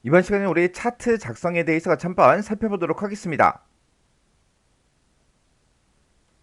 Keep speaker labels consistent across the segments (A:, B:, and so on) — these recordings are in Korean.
A: 이번 시간에 우리 차트 작성에 대해서 같이 한번 살펴보도록 하겠습니다.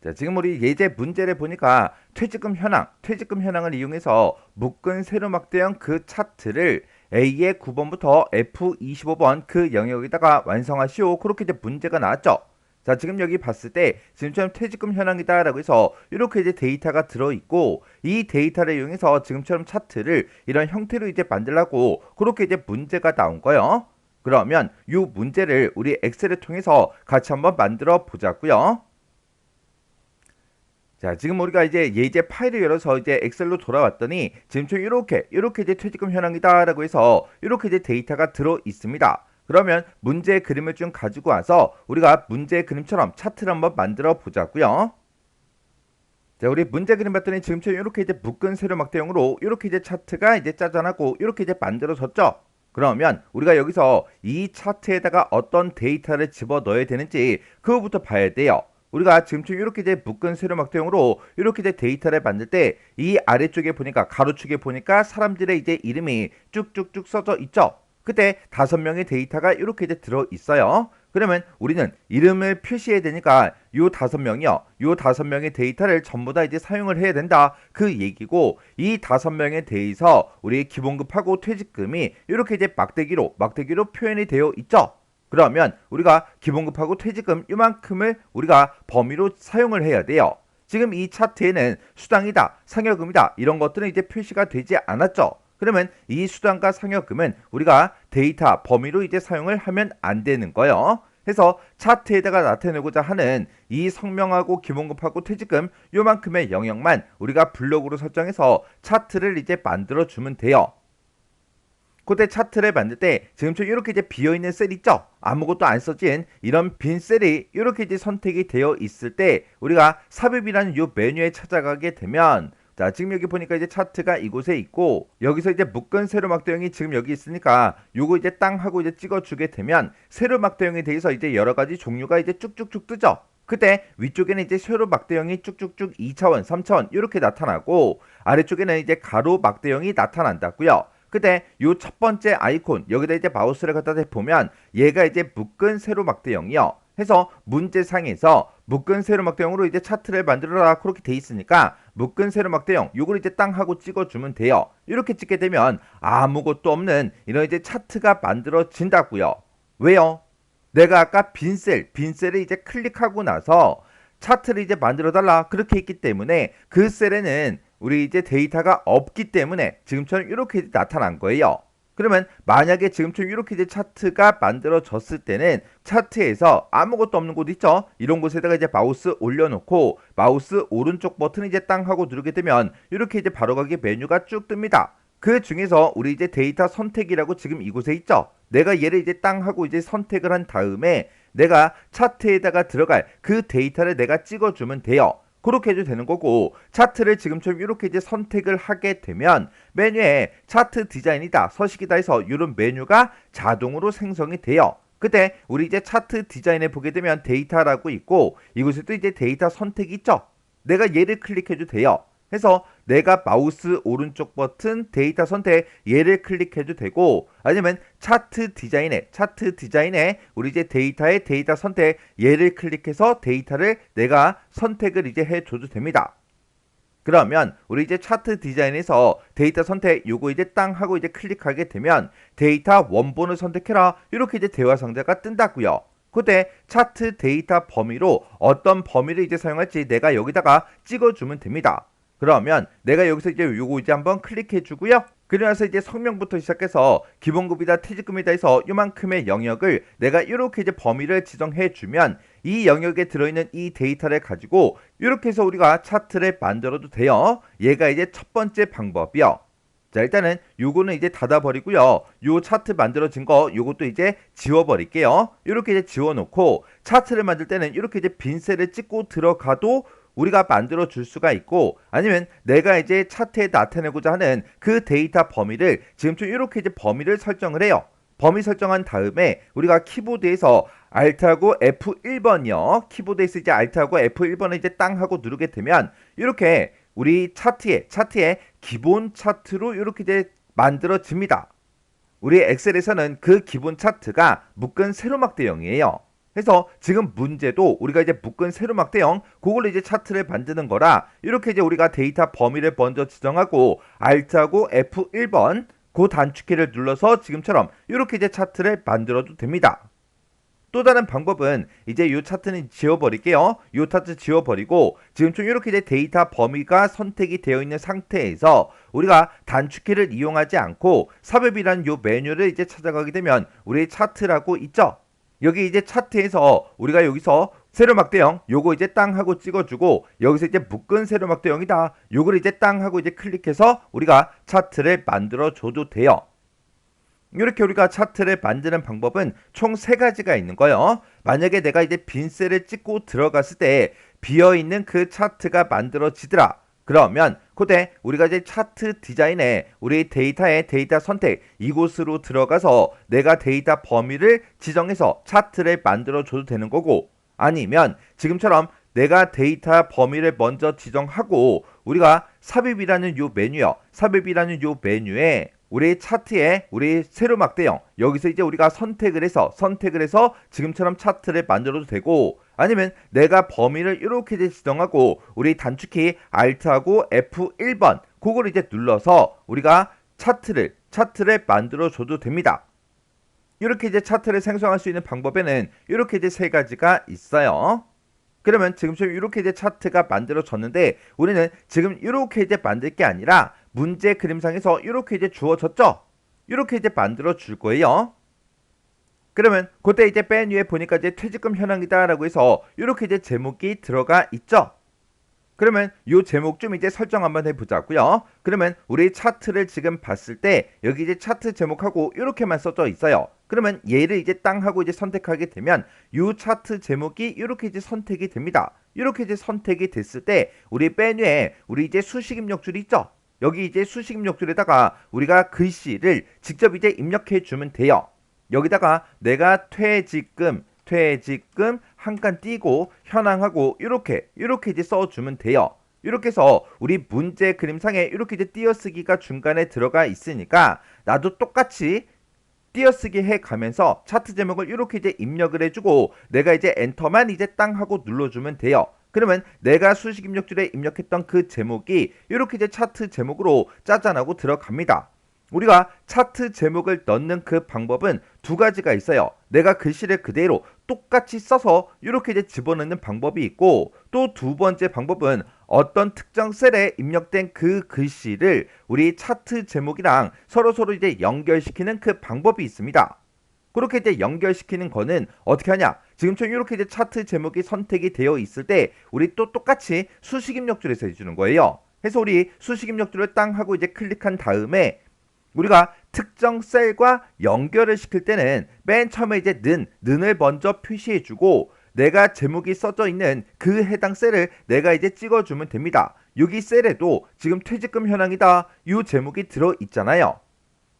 A: 자, 지금 우리 예제 문제를 보니까 퇴직금 현황을 이용해서 묶은 세로막대형 그 차트를 A의 9번부터 F25번 그 영역에다가 완성하시오. 그렇게 이제 문제가 나왔죠. 자, 지금 여기 봤을 때 지금처럼 퇴직금 현황이다 라고 해서 이렇게 이제 데이터가 들어있고, 이 데이터를 이용해서 지금처럼 차트를 이런 형태로 이제 만들라고 그렇게 이제 문제가 나온 거예요. 그러면 이 문제를 우리 엑셀을 통해서 같이 한번 만들어 보자고요. 자, 지금 우리가 이제 예제 파일을 열어서 이제 엑셀로 돌아왔더니 지금 이렇게 이제 퇴직금 현황이다라고 해서 이렇게 이제 데이터가 들어 있습니다. 그러면 문제 그림을 좀 가지고 와서 우리가 문제 그림처럼 차트를 한번 만들어 보자고요. 자, 우리 문제 그림 봤더니 지금처럼 이렇게 이제 묶은 세로막대형으로 이렇게 이제 차트가 이제 짜잔하고 이렇게 이제 만들어졌죠. 그러면 우리가 여기서 이 차트에다가 어떤 데이터를 집어 넣어야 되는지 그거부터 봐야 돼요. 우리가 지금처럼 이렇게 이제 묶은 세로막대형으로 이렇게 이제 데이터를 만들 때 이 아래쪽에 보니까 가로축에 보니까 사람들의 이제 이름이 쭉쭉쭉 써져 있죠. 그때 5명의 데이터가 이렇게 이제 들어 있어요. 그러면 우리는 이름을 표시해야 되니까 요 5명이요. 요 5명의 데이터를 전부 다 이제 사용을 해야 된다. 그 얘기고, 이 5명에 대해서 우리 기본급하고 퇴직금이 이렇게 이제 막대기로 표현이 되어 있죠. 그러면 우리가 기본급하고 퇴직금 이만큼을 우리가 범위로 사용을 해야 돼요. 지금 이 차트에는 수당이다, 상여금이다 이런 것들은 이제 표시가 되지 않았죠. 그러면 이 수당과 상여금은 우리가 데이터 범위로 이제 사용을 하면 안 되는 거예요. 해서 차트에다가 나타내고자 하는 이 성명하고 기본급하고 퇴직금 요만큼의 영역만 우리가 블록으로 설정해서 차트를 이제 만들어 주면 돼요. 그때 차트를 만들 때 지금처럼 이렇게 이제 비어있는 셀 있죠? 아무것도 안 써진 이런 빈 셀이 이렇게 이제 선택이 되어 있을 때 우리가 삽입이라는 이 메뉴에 찾아가게 되면, 자, 지금 여기 보니까 이제 차트가 이곳에 있고, 여기서 이제 묶은 세로막대형이 지금 여기 있으니까 요거 이제 땅 하고 이제 찍어주게 되면 세로막대형에 대해서 이제 여러 가지 종류가 이제 쭉쭉쭉 뜨죠. 그때 위쪽에는 이제 세로 막대형이 쭉쭉쭉 2차원, 3차원 이렇게 나타나고, 아래쪽에는 이제 가로 막대형이 나타난다고요. 근데 요 첫 번째 아이콘 여기다 이제 마우스를 갖다 대보면 얘가 이제 묶은 세로막대형이요. 해서 문제상에서 묶은 세로막대형으로 이제 차트를 만들어라 그렇게 돼 있으니까 묶은 세로막대형 요걸 이제 땅 하고 찍어주면 돼요. 이렇게 찍게 되면 아무것도 없는 이런 이제 차트가 만들어진다고요. 왜요? 내가 아까 빈셀을 이제 클릭하고 나서 차트를 이제 만들어 달라 그렇게 했기 때문에 그 셀에는 우리 이제 데이터가 없기 때문에 지금처럼 이렇게 나타난 거예요. 그러면 만약에 지금처럼 이렇게 이제 차트가 만들어졌을 때는 차트에서 아무것도 없는 곳 있죠? 이런 곳에다가 이제 마우스 올려놓고 마우스 오른쪽 버튼을 이제 땅 하고 누르게 되면 이렇게 이제 바로가기 메뉴가 쭉 뜹니다. 그 중에서 우리 이제 데이터 선택이라고 지금 이곳에 있죠? 내가 얘를 이제 땅 하고 이제 선택을 한 다음에 내가 차트에다가 들어갈 그 데이터를 내가 찍어주면 돼요. 그렇게 해도 되는 거고, 차트를 지금처럼 이렇게 이제 선택을 하게 되면 메뉴에 차트 디자인이다, 서식이다 해서 이런 메뉴가 자동으로 생성이 돼요. 그때 우리 이제 차트 디자인에 보게 되면 데이터라고 있고, 이곳에도 이제 데이터 선택이 있죠. 내가 얘를 클릭해도 돼요. 해서 내가 마우스 오른쪽 버튼 데이터 선택 얘를 클릭해도 되고, 아니면 차트 디자인에 우리 이제 데이터의 데이터 선택 얘를 클릭해서 데이터를 내가 선택을 이제 해줘도 됩니다. 그러면 우리 이제 차트 디자인에서 데이터 선택 요거 이제 땅 하고 이제 클릭하게 되면 데이터 원본을 선택해라 이렇게 이제 대화 상자가 뜬다고요. 그때 차트 데이터 범위로 어떤 범위를 이제 사용할지 내가 여기다가 찍어주면 됩니다. 그러면 내가 여기서 이제 요거 이제 한번 클릭해 주고요. 그러면서 이제 성명부터 시작해서 기본급이다, 퇴직금이다 해서 요만큼의 영역을 내가 이렇게 이제 범위를 지정해 주면 이 영역에 들어있는 이 데이터를 가지고 이렇게 해서 우리가 차트를 만들어도 돼요. 얘가 이제 첫 번째 방법이요. 자, 일단은 요거는 이제 닫아버리고요. 요 차트 만들어진 거 요것도 이제 지워버릴게요. 이렇게 이제 지워놓고 차트를 만들 때는 이렇게 이제 빈 셀을 찍고 들어가도 우리가 만들어 줄 수가 있고, 아니면 내가 이제 차트에 나타내고자 하는 그 데이터 범위를 지금쯤 이렇게 이제 범위를 설정을 해요. 범위 설정한 다음에 우리가 키보드에서 Alt하고 F1번이요. 키보드에서 이제 Alt하고 F1번을 이제 땅 하고 누르게 되면 이렇게 우리 차트에 기본 차트로 이렇게 이제 만들어집니다. 우리 엑셀에서는 그 기본 차트가 묶은 세로막대형이에요. 그래서 지금 문제도 우리가 이제 묶은 세로막대형 그걸로 이제 차트를 만드는 거라 이렇게 이제 우리가 데이터 범위를 먼저 지정하고 Alt하고 F1번 그 단축키를 눌러서 지금처럼 이렇게 이제 차트를 만들어도 됩니다. 또 다른 방법은 이제 이 차트는 지워버릴게요. 이 차트 지워버리고 지금 좀 이렇게 이제 데이터 범위가 선택이 되어 있는 상태에서 우리가 단축키를 이용하지 않고 삽입이라는 이 메뉴를 이제 찾아가게 되면 우리 차트라고 있죠. 여기 이제 차트에서 우리가 여기서 세로막대형 요거 이제 땅 하고 찍어주고 여기서 이제 묶은 세로막대형이다. 요걸 이제 땅 하고 이제 클릭해서 우리가 차트를 만들어 줘도 돼요. 이렇게 우리가 차트를 만드는 방법은 총 3가지가 있는 거예요. 만약에 내가 이제 빈 셀을 찍고 들어갔을 때 비어있는 그 차트가 만들어지더라. 그러면 그때 우리가 이제 차트 디자인에 우리 데이터의 데이터 선택 이곳으로 들어가서 내가 데이터 범위를 지정해서 차트를 만들어 줘도 되는 거고, 아니면 지금처럼 내가 데이터 범위를 먼저 지정하고 우리가 삽입이라는 요 메뉴요. 삽입이라는 요 메뉴에 우리 차트에 우리 세로막대형 여기서 이제 우리가 선택을 해서 지금처럼 차트를 만들어도 되고, 아니면 내가 범위를 이렇게 지정하고 우리 단축키 Alt하고 F1번 그걸 이제 눌러서 우리가 차트를 만들어 줘도 됩니다. 이렇게 이제 차트를 생성할 수 있는 방법에는 이렇게 이제 3가지가 있어요. 그러면 지금처럼 이렇게 이제 차트가 만들어졌는데 우리는 지금 이렇게 이제 만들 게 아니라 문제 그림상에서 이렇게 이제 주어졌죠? 이렇게 이제 만들어 줄 거예요. 그러면 그때 이제 맨 위에 보니까 이제 퇴직금 현황이다라고 해서 이렇게 이제 제목이 들어가 있죠? 그러면 이 제목 좀 이제 설정 한번 해보자고요. 그러면 우리 차트를 지금 봤을 때 여기 이제 차트 제목하고 이렇게만 써져 있어요. 그러면 얘를 이제 땅 하고 이제 선택하게 되면 이 차트 제목이 이렇게 이제 선택이 됩니다. 이렇게 이제 선택이 됐을 때 우리 맨 위에 우리 이제 수식 입력줄이 있죠? 여기 이제 수식 입력줄에다가 우리가 글씨를 직접 이제 입력해 주면 돼요. 여기다가 내가 퇴직금 한 칸 띄고 현황하고 이렇게 이제 써주면 돼요. 이렇게 해서 우리 문제 그림상에 이렇게 이제 띄어쓰기가 중간에 들어가 있으니까 나도 똑같이 띄어쓰기 해 가면서 차트 제목을 이렇게 이제 입력을 해주고 내가 이제 엔터만 이제 땅 하고 눌러주면 돼요. 그러면 내가 수식 입력줄에 입력했던 그 제목이 이렇게 이제 차트 제목으로 짜잔하고 들어갑니다. 우리가 차트 제목을 넣는 그 방법은 2가지가 있어요. 내가 글씨를 그대로 똑같이 써서 이렇게 이제 집어넣는 방법이 있고, 또 2번째 방법은 어떤 특정 셀에 입력된 그 글씨를 우리 차트 제목이랑 서로 이제 연결시키는 그 방법이 있습니다. 그렇게 이제 연결시키는 거는 어떻게 하냐? 지금처럼 이렇게 이제 차트 제목이 선택이 되어 있을 때 우리 또 똑같이 수식 입력줄에서 해주는 거예요. 그래서 우리 수식 입력줄을 땅 하고 이제 클릭한 다음에 우리가 특정 셀과 연결을 시킬 때는 맨 처음에 이제 는을 먼저 표시해주고 내가 제목이 써져 있는 그 해당 셀을 내가 이제 찍어주면 됩니다. 여기 셀에도 지금 퇴직금 현황이다 이 제목이 들어있잖아요.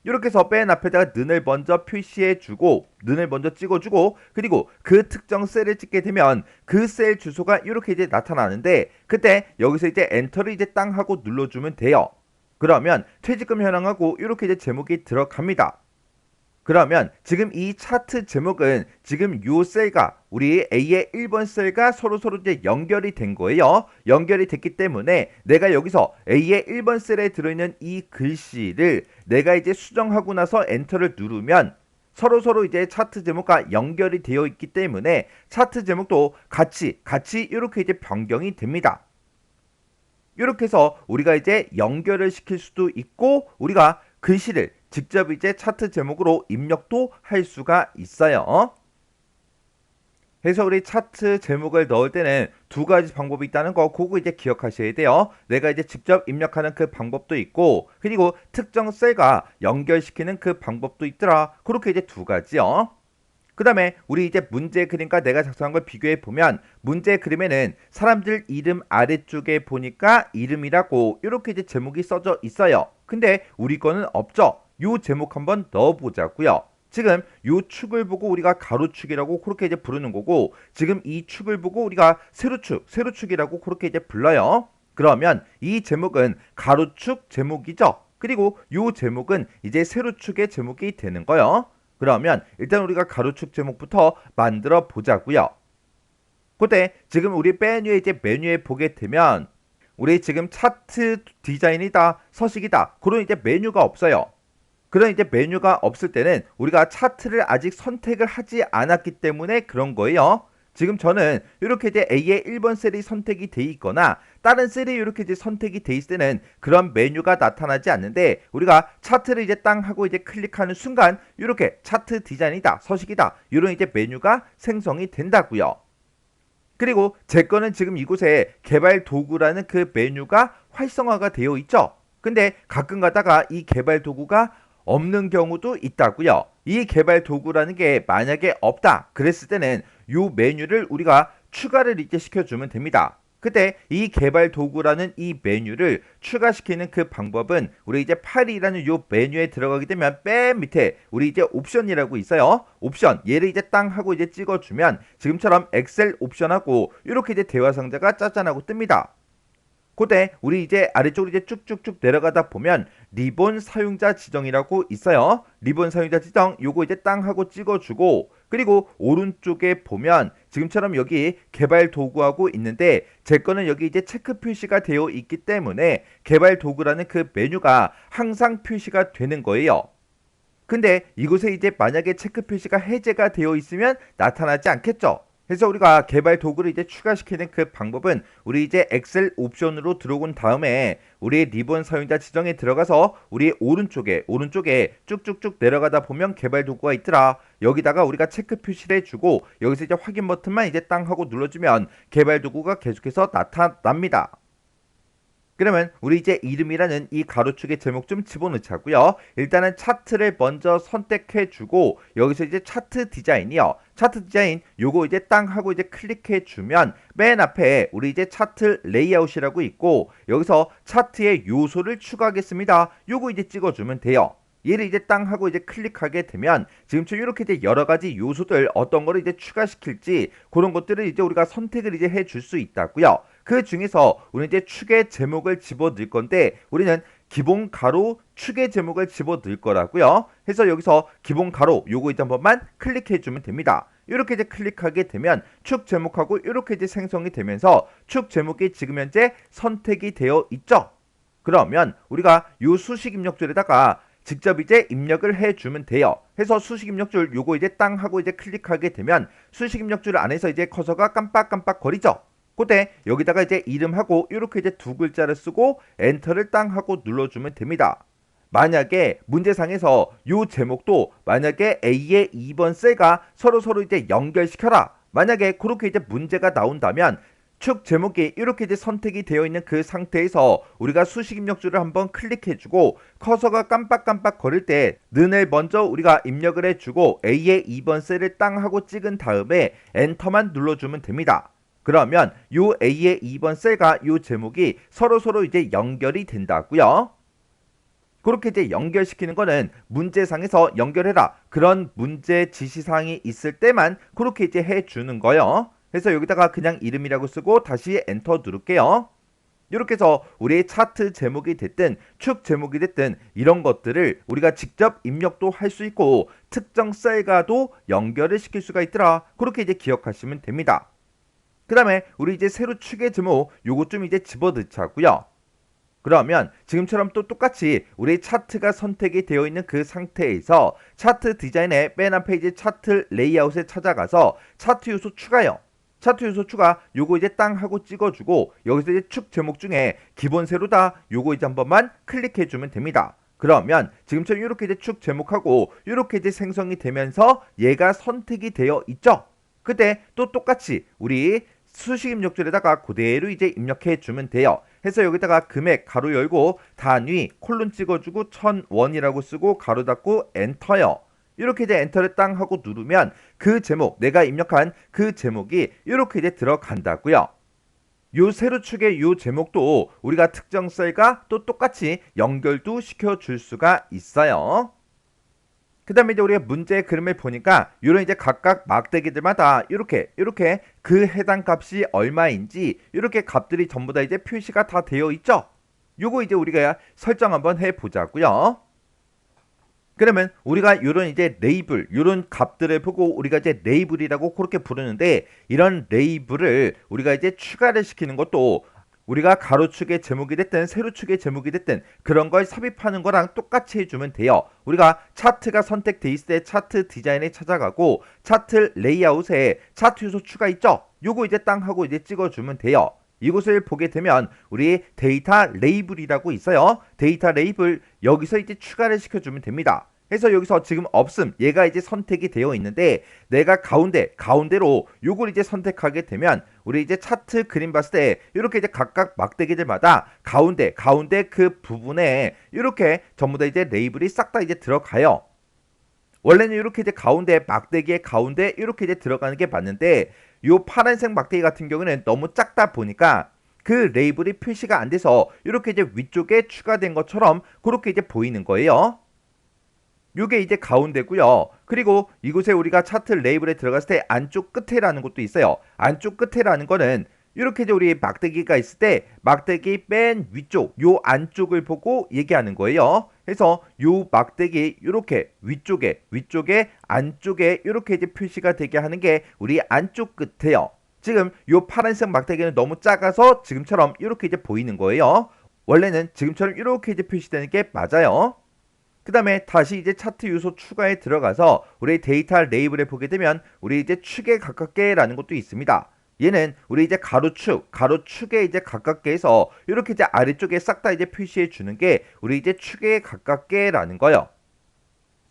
A: 이렇게 해서 맨 앞에다가 는을 먼저 표시해주고 는을 먼저 찍어주고 그리고 그 특정 셀을 찍게 되면 그 셀 주소가 이렇게 이제 나타나는데 그때 여기서 이제 엔터를 이제 땅 하고 눌러주면 돼요. 그러면 퇴직금 현황하고 이렇게 이제 제목이 들어갑니다. 그러면 지금 이 차트 제목은 지금 요 셀과 우리 A의 1번 셀과 서로 이제 연결이 된 거예요. 연결이 됐기 때문에 내가 여기서 A의 1번 셀에 들어있는 이 글씨를 내가 이제 수정하고 나서 엔터를 누르면 서로 이제 차트 제목과 연결이 되어 있기 때문에 차트 제목도 같이 이렇게 이제 변경이 됩니다. 이렇게 해서 우리가 이제 연결을 시킬 수도 있고 우리가 글씨를 직접 이제 차트 제목으로 입력도 할 수가 있어요. 그래서 우리 차트 제목을 넣을 때는 2가지 방법이 있다는 거 그거 이제 기억하셔야 돼요. 내가 이제 직접 입력하는 그 방법도 있고 그리고 특정 셀과 연결시키는 그 방법도 있더라. 그렇게 이제 2가지요. 그 다음에 우리 이제 문제 그림과 내가 작성한 걸 비교해 보면 문제 그림에는 사람들 이름 아래쪽에 보니까 이름이라고 이렇게 이제 제목이 써져 있어요. 근데 우리 거는 없죠. 요 제목 한번 넣어보자고요. 지금 요 축을 보고 우리가 가로축이라고 그렇게 이제 부르는 거고 지금 이 축을 보고 우리가 세로축이라고 그렇게 이제 불러요. 그러면 이 제목은 가로축 제목이죠. 그리고 요 제목은 이제 세로축의 제목이 되는 거예요. 그러면 일단 우리가 가로축 제목부터 만들어 보자고요. 그때 지금 우리 메뉴에 이제 메뉴에 보게 되면 우리 지금 차트 디자인이다, 서식이다, 그런 이제 메뉴가 없어요. 그런 이제 메뉴가 없을 때는 우리가 차트를 아직 선택을 하지 않았기 때문에 그런 거예요. 지금 저는 이렇게 이제 A의 1번 셀이 선택이 돼 있거나 다른 셀이 이렇게 이제 선택이 돼 있을 때는 그런 메뉴가 나타나지 않는데, 우리가 차트를 이제 땅 하고 이제 클릭하는 순간 이렇게 차트 디자인이다, 서식이다, 이런 이제 메뉴가 생성이 된다고요. 그리고 제 거는 지금 이곳에 개발 도구라는 그 메뉴가 활성화가 되어 있죠. 근데 가끔 가다가 이 개발 도구가 없는 경우도 있다고요. 이 개발 도구라는 게 만약에 없다 그랬을 때는 이 메뉴를 우리가 추가를 이제 시켜주면 됩니다. 그때 이 개발 도구라는 이 메뉴를 추가시키는 그 방법은 우리 이제 파일이라는 이 메뉴에 들어가게 되면 맨 밑에 우리 이제 옵션이라고 있어요. 옵션 얘를 이제 땅 하고 이제 찍어주면 지금처럼 엑셀 옵션하고 이렇게 이제 대화 상자가 짜잔하고 뜹니다. 그때 우리 이제 아래쪽으로 이제 쭉쭉쭉 내려가다 보면 리본 사용자 지정이라고 있어요. 리본 사용자 지정 요거 이제 땅 하고 찍어주고, 그리고 오른쪽에 보면 지금처럼 여기 개발 도구하고 있는데 제 거는 여기 이제 체크 표시가 되어 있기 때문에 개발 도구라는 그 메뉴가 항상 표시가 되는 거예요. 근데 이곳에 이제 만약에 체크 표시가 해제가 되어 있으면 나타나지 않겠죠. 그래서 우리가 개발 도구를 이제 추가시키는 그 방법은 우리 이제 엑셀 옵션으로 들어온 다음에 우리 리본 사용자 지정에 들어가서 우리 오른쪽에 쭉쭉쭉 내려가다 보면 개발 도구가 있더라. 여기다가 우리가 체크 표시를 해주고 여기서 이제 확인 버튼만 이제 땅 하고 눌러주면 개발 도구가 계속해서 나타납니다. 그러면 우리 이제 이름이라는 이 가로축의 제목 좀 집어넣자고요. 일단은 차트를 먼저 선택해주고 여기서 이제 차트 디자인이요. 차트 디자인 요거 이제 땅 하고 이제 클릭해주면 맨 앞에 우리 이제 차트 레이아웃이라고 있고 여기서 차트의 요소를 추가하겠습니다. 요거 이제 찍어주면 돼요. 얘를 이제 땅 하고 이제 클릭하게 되면 지금처럼 이렇게 이제 여러 가지 요소들 어떤 거를 이제 추가시킬지 그런 것들을 이제 우리가 선택을 이제 해줄 수 있다고요. 그 중에서 우리는 이제 축의 제목을 집어넣을 건데 우리는 기본 가로 축의 제목을 집어넣을 거라고요. 해서 여기서 기본 가로 요거 이제 한 번만 클릭해 주면 됩니다. 이렇게 이제 클릭하게 되면 축 제목하고 이렇게 이제 생성이 되면서 축 제목이 지금 현재 선택이 되어 있죠. 그러면 우리가 요 수식 입력줄에다가 직접 이제 입력을 해주면 돼요. 해서 수식 입력줄 요거 이제 땅 하고 이제 클릭하게 되면 수식 입력줄 안에서 이제 커서가 깜빡깜빡 거리죠. 그때 여기다가 이제 이름하고 이렇게 이제 두 글자를 쓰고 엔터를 땅 하고 눌러주면 됩니다. 만약에 문제상에서 요 제목도 만약에 A의 2번 셀과 서로 이제 연결시켜라. 만약에 그렇게 이제 문제가 나온다면 축 제목이 이렇게 이제 선택이 되어 있는 그 상태에서 우리가 수식 입력줄을 한번 클릭해주고 커서가 깜빡깜빡 거릴 때 는을 먼저 우리가 입력을 해주고 A의 2번 셀을 땅 하고 찍은 다음에 엔터만 눌러주면 됩니다. 그러면 요 A의 2번 셀과 요 제목이 서로 이제 연결이 된다고요. 그렇게 이제 연결시키는 거는 문제상에서 연결해라 그런 문제 지시사항이 있을 때만 그렇게 이제 해주는 거예요. 그래서 여기다가 그냥 이름이라고 쓰고 다시 엔터 누를게요. 이렇게 해서 우리의 차트 제목이 됐든 축 제목이 됐든 이런 것들을 우리가 직접 입력도 할 수 있고 특정 셀과도 연결을 시킬 수가 있더라. 그렇게 이제 기억하시면 됩니다. 그 다음에 우리 이제 세로 축의 제목 요거 좀 이제 집어넣자고요. 그러면 지금처럼 또 똑같이 우리 차트가 선택이 되어 있는 그 상태에서 차트 디자인의 맨 앞에 이제 차트 레이아웃에 찾아가서 차트 요소 추가요. 차트 요소 추가 요거 이제 땅 하고 찍어주고 여기서 이제 축 제목 중에 기본 세로다 요거 이제 한 번만 클릭해주면 됩니다. 그러면 지금처럼 이렇게 이제 축 제목하고 이렇게 이제 생성이 되면서 얘가 선택이 되어 있죠. 그때 또 똑같이 우리 수식 입력줄에다가 그대로 이제 입력해 주면 돼요. 해서 여기다가 금액 가로 열고 단위 콜론 찍어주고 1000원이라고 쓰고 가로 닫고 엔터요. 이렇게 이제 엔터를 땅 하고 누르면 그 제목 내가 입력한 그 제목이 이렇게 이제 들어간다고요. 요 세로축의 요 제목도 우리가 특정 셀과 또 똑같이 연결도 시켜줄 수가 있어요. 그 다음에 이제 우리가 문제의 그림을 보니까 이런 이제 각각 막대기들마다 이렇게 그 해당 값이 얼마인지 이렇게 값들이 전부 다 이제 표시가 다 되어 있죠. 요거 이제 우리가 설정 한번 해보자고요. 그러면 우리가 요런 이제 레이블, 요런 값들을 보고 우리가 이제 레이블이라고 그렇게 부르는데, 이런 레이블을 우리가 이제 추가를 시키는 것도 우리가 가로축의 제목이 됐든 세로축의 제목이 됐든 그런 걸 삽입하는 거랑 똑같이 해주면 돼요. 우리가 차트가 선택돼 있을 때 차트 디자인에 찾아가고 차트 레이아웃에 차트 요소 추가 있죠? 요거 이제 땅 하고 이제 찍어주면 돼요. 이곳을 보게 되면 우리 데이터 레이블이라고 있어요. 데이터 레이블 여기서 이제 추가를 시켜주면 됩니다. 그래서 여기서 지금 없음 얘가 이제 선택이 되어 있는데, 내가 가운데로 요걸 이제 선택하게 되면 우리 이제 차트 그림 봤을 때 이렇게 이제 각각 막대기들마다 가운데 그 부분에 이렇게 전부 다 이제 레이블이 싹 다 이제 들어가요. 원래는 이렇게 이제 가운데 막대기의 가운데 이렇게 이제 들어가는 게 맞는데, 요 파란색 막대기 같은 경우는 너무 작다 보니까 그 레이블이 표시가 안 돼서 이렇게 이제 위쪽에 추가된 것처럼 그렇게 이제 보이는 거예요. 요게 이제 가운데고요. 그리고 이곳에 우리가 차트 레이블에 들어갔을 때 안쪽 끝에라는 것도 있어요. 안쪽 끝에라는 거는 이렇게 이제 우리 막대기가 있을 때 막대기 맨 위쪽 요 안쪽을 보고 얘기하는 거예요. 그래서 요 막대기 이렇게 위쪽에 안쪽에 이렇게 이제 표시가 되게 하는 게 우리 안쪽 끝에요. 지금 요 파란색 막대기는 너무 작아서 지금처럼 이렇게 이제 보이는 거예요. 원래는 지금처럼 이렇게 이제 표시되는 게 맞아요. 그 다음에 다시 이제 차트 요소 추가에 들어가서 우리 데이터 레이블에 보게 되면 우리 이제 축에 가깝게 라는 것도 있습니다. 얘는 우리 이제 가로축에 이제 가깝게 해서 이렇게 이제 아래쪽에 싹 다 이제 표시해 주는 게 우리 이제 축에 가깝게 라는 거예요.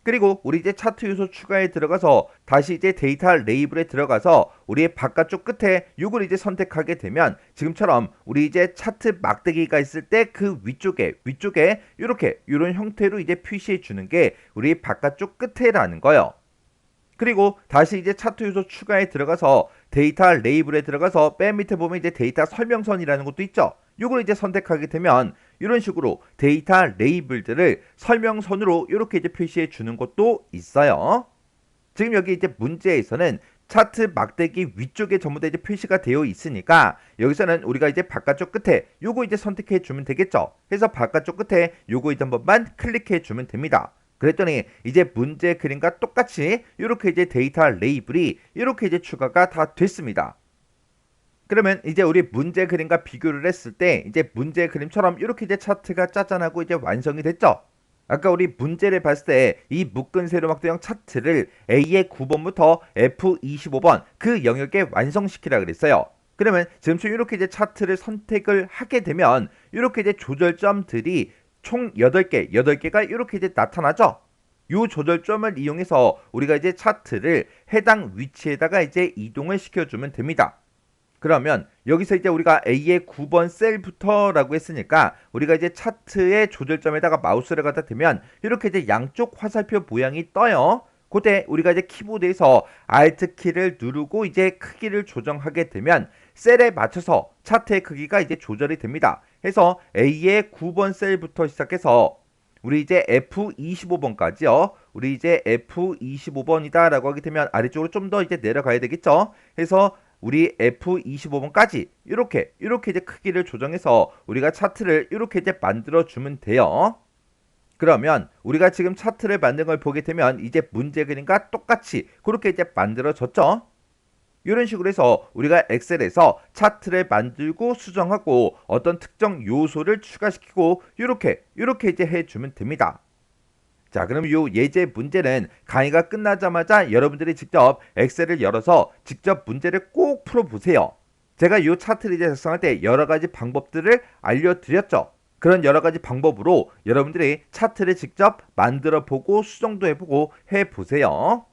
A: 그리고 우리 이제 차트 요소 추가에 들어가서 다시 이제 데이터 레이블에 들어가서 우리의 바깥쪽 끝에 이걸 이제 선택하게 되면 지금처럼 우리 이제 차트 막대기가 있을 때 그 위쪽에 이렇게 이런 형태로 이제 표시해 주는 게 우리 바깥쪽 끝에라는 거예요. 그리고 다시 이제 차트 요소 추가에 들어가서 데이터 레이블에 들어가서 맨 밑에 보면 이제 데이터 설명선이라는 것도 있죠. 이걸 이제 선택하게 되면 이런 식으로 데이터 레이블들을 설명선으로 이렇게 이제 표시해 주는 것도 있어요. 지금 여기 이제 문제에서는 차트 막대기 위쪽에 전부 다 이제 표시가 되어 있으니까 여기서는 우리가 이제 바깥쪽 끝에 요거 이제 선택해 주면 되겠죠. 그래서 바깥쪽 끝에 요거 이제 한 번만 클릭해 주면 됩니다. 그랬더니 이제 문제 그림과 똑같이 이렇게 이제 데이터 레이블이 이렇게 이제 추가가 다 됐습니다. 그러면 이제 우리 문제 그림과 비교를 했을 때 이제 문제 그림처럼 이렇게 이제 차트가 짜잔하고 이제 완성이 됐죠. 아까 우리 문제를 봤을 때 이 묶은 세로막대형 차트를 A의 9번부터 F25번 그 영역에 완성시키라 그랬어요. 그러면 지금처럼 이렇게 이제 차트를 선택을 하게 되면 이렇게 이제 조절점들이 총 8개가 이렇게 이제 나타나죠. 요 조절점을 이용해서 우리가 이제 차트를 해당 위치에다가 이제 이동을 시켜주면 됩니다. 그러면 여기서 이제 우리가 A의 9번 셀부터라고 했으니까 우리가 이제 차트의 조절점에다가 마우스를 갖다 대면 이렇게 이제 양쪽 화살표 모양이 떠요. 그때 우리가 이제 키보드에서 Alt 키를 누르고 이제 크기를 조정하게 되면 셀에 맞춰서 차트의 크기가 이제 조절이 됩니다. 해서 A의 9번 셀부터 시작해서 우리 이제 F25번까지요. 우리 이제 F25번이다 라고 하게 되면 아래쪽으로 좀 더 이제 내려가야 되겠죠. 해서 우리 F25번까지 이렇게 이제 크기를 조정해서 우리가 차트를 이렇게 이제 만들어 주면 돼요. 그러면 우리가 지금 차트를 만든 걸 보게 되면 이제 문제 그림과 똑같이 그렇게 이제 만들어졌죠. 이런 식으로 해서 우리가 엑셀에서 차트를 만들고 수정하고 어떤 특정 요소를 추가시키고 이렇게 이제 해주면 됩니다. 자, 그럼 요 예제 문제는 강의가 끝나자마자 여러분들이 직접 엑셀을 열어서 직접 문제를 꼭 풀어보세요. 제가 요 차트를 이제 작성할 때 여러 가지 방법들을 알려드렸죠. 그런 여러 가지 방법으로 여러분들이 차트를 직접 만들어 보고 수정도 해보고 해보세요.